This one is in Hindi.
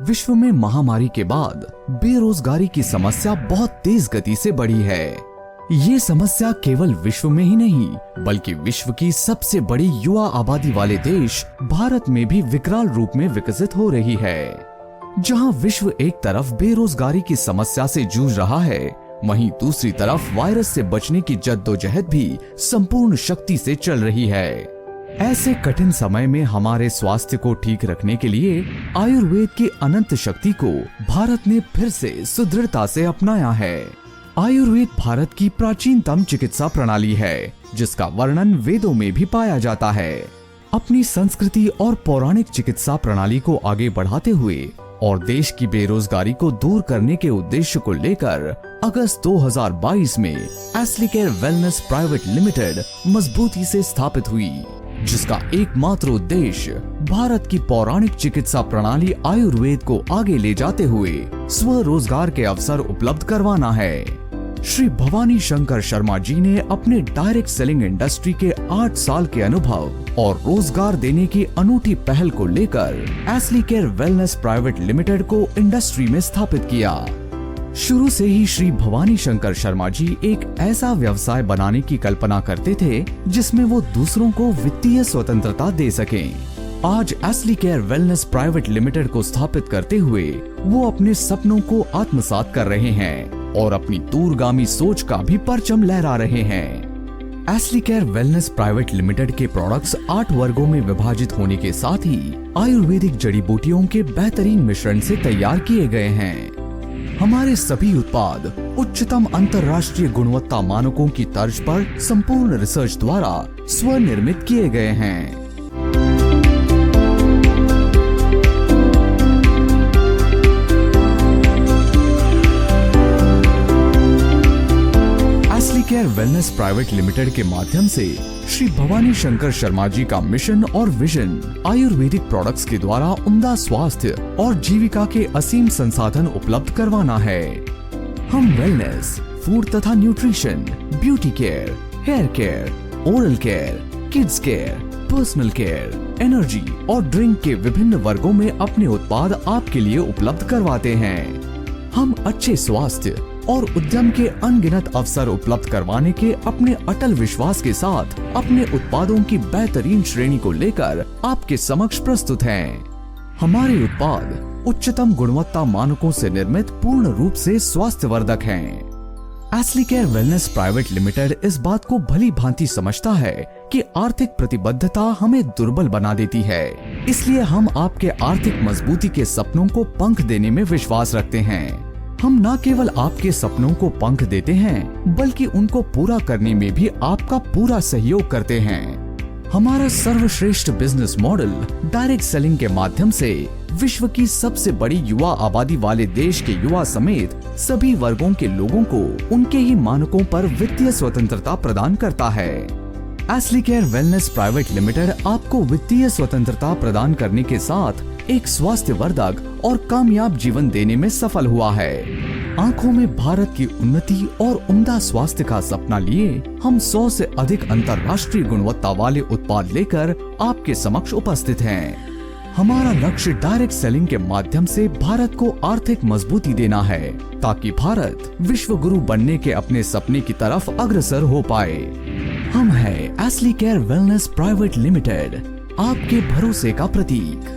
विश्व में महामारी के बाद बेरोजगारी की समस्या बहुत तेज गति से बढ़ी है। ये समस्या केवल विश्व में ही नहीं बल्कि विश्व की सबसे बड़ी युवा आबादी वाले देश भारत में भी विकराल रूप में विकसित हो रही है। जहां विश्व एक तरफ बेरोजगारी की समस्या से जूझ रहा है, वहीं दूसरी तरफ वायरस से बचने की जद्दोजहद भी संपूर्ण शक्ति से चल रही है। ऐसे कठिन समय में हमारे स्वास्थ्य को ठीक रखने के लिए आयुर्वेद की अनंत शक्ति को भारत ने फिर से सुदृढ़ता से अपनाया है। आयुर्वेद भारत की प्राचीनतम चिकित्सा प्रणाली है, जिसका वर्णन वेदों में भी पाया जाता है। अपनी संस्कृति और पौराणिक चिकित्सा प्रणाली को आगे बढ़ाते हुए और देश की बेरोजगारी को दूर करने के उद्देश्य को लेकर अगस्त 2022 में एस्लीकेयर वेलनेस प्राइवेट लिमिटेड मजबूती से स्थापित हुई, जिसका एकमात्र उद्देश्य भारत की पौराणिक चिकित्सा प्रणाली आयुर्वेद को आगे ले जाते हुए स्वरोजगार के अवसर उपलब्ध करवाना है। श्री भवानी शंकर शर्मा जी ने अपने डायरेक्ट सेलिंग इंडस्ट्री के 8 साल के अनुभव और रोजगार देने की अनूठी पहल को लेकर एस्लीकेयर वेलनेस प्राइवेट लिमिटेड को इंडस्ट्री में स्थापित किया। शुरू से ही श्री भवानी शंकर शर्मा जी एक ऐसा व्यवसाय बनाने की कल्पना करते थे जिसमें वो दूसरों को वित्तीय स्वतंत्रता दे सकें। आज एस्लीकेयर वेलनेस प्राइवेट लिमिटेड को स्थापित करते हुए वो अपने सपनों को आत्मसात कर रहे हैं और अपनी दूरगामी सोच का भी परचम लहरा रहे हैं। एस्लीकेयर वेलनेस प्राइवेट लिमिटेड के प्रोडक्ट्स 8 वर्गों में विभाजित होने के साथ ही आयुर्वेदिक जड़ी बूटियों के बेहतरीन मिश्रण से तैयार किए गए हैं। हमारे सभी उत्पाद उच्चतम अंतर्राष्ट्रीय गुणवत्ता मानकों की तर्ज पर संपूर्ण रिसर्च द्वारा स्वनिर्मित किए गए हैं। एस्लीकेयर वेलनेस प्राइवेट लिमिटेड के माध्यम से श्री भवानी शंकर शर्मा जी का मिशन और विजन आयुर्वेदिक प्रोडक्ट्स के द्वारा उम्दा स्वास्थ्य और जीविका के असीम संसाधन उपलब्ध करवाना है। हम वेलनेस, फूड तथा nutrition, beauty care, hair care, oral care, kids care, personal care, energy और ड्रिंक के विभिन्न वर्गों में अपने उत्पाद आपके लिए उपलब्ध करवाते हैं। हम अच्छे स्वास्थ्य और उद्यम के अनगिनत अवसर उपलब्ध करवाने के अपने अटल विश्वास के साथ अपने उत्पादों की बेहतरीन श्रेणी को लेकर आपके समक्ष प्रस्तुत हैं। हमारे उत्पाद उच्चतम गुणवत्ता मानकों से निर्मित पूर्ण रूप से स्वास्थ्यवर्धक हैं। एस्लीकेयर वेलनेस प्राइवेट लिमिटेड इस बात को भली भांति समझता है कि आर्थिक प्रतिबद्धता हमें दुर्बल बना देती है, इसलिए हम आपके आर्थिक मजबूती के सपनों को पंख देने में विश्वास रखते हैं। हम न केवल आपके सपनों को पंख देते हैं बल्कि उनको पूरा करने में भी आपका पूरा सहयोग करते हैं। हमारा सर्वश्रेष्ठ बिजनेस मॉडल डायरेक्ट सेलिंग के माध्यम से विश्व की सबसे बड़ी युवा आबादी वाले देश के युवा समेत सभी वर्गों के लोगों को उनके ही मानकों पर वित्तीय स्वतंत्रता प्रदान करता है। एस्लीकेयर वेलनेस प्राइवेट लिमिटेड आपको वित्तीय स्वतंत्रता प्रदान करने के साथ एक स्वास्थ्यवर्धक और कामयाब जीवन देने में सफल हुआ है। आंखों में भारत की उन्नति और उम्दा स्वास्थ्य का सपना लिए हम 100 से अधिक अंतर्राष्ट्रीय गुणवत्ता वाले उत्पाद लेकर आपके समक्ष उपस्थित हैं। हमारा लक्ष्य डायरेक्ट सेलिंग के माध्यम से भारत को आर्थिक मजबूती देना है, ताकि भारत विश्व गुरु बनने के अपने सपने की तरफ अग्रसर हो पाए। हम हैं एस्लीकेयर वेलनेस प्राइवेट लिमिटेड, आपके भरोसे का प्रतीक।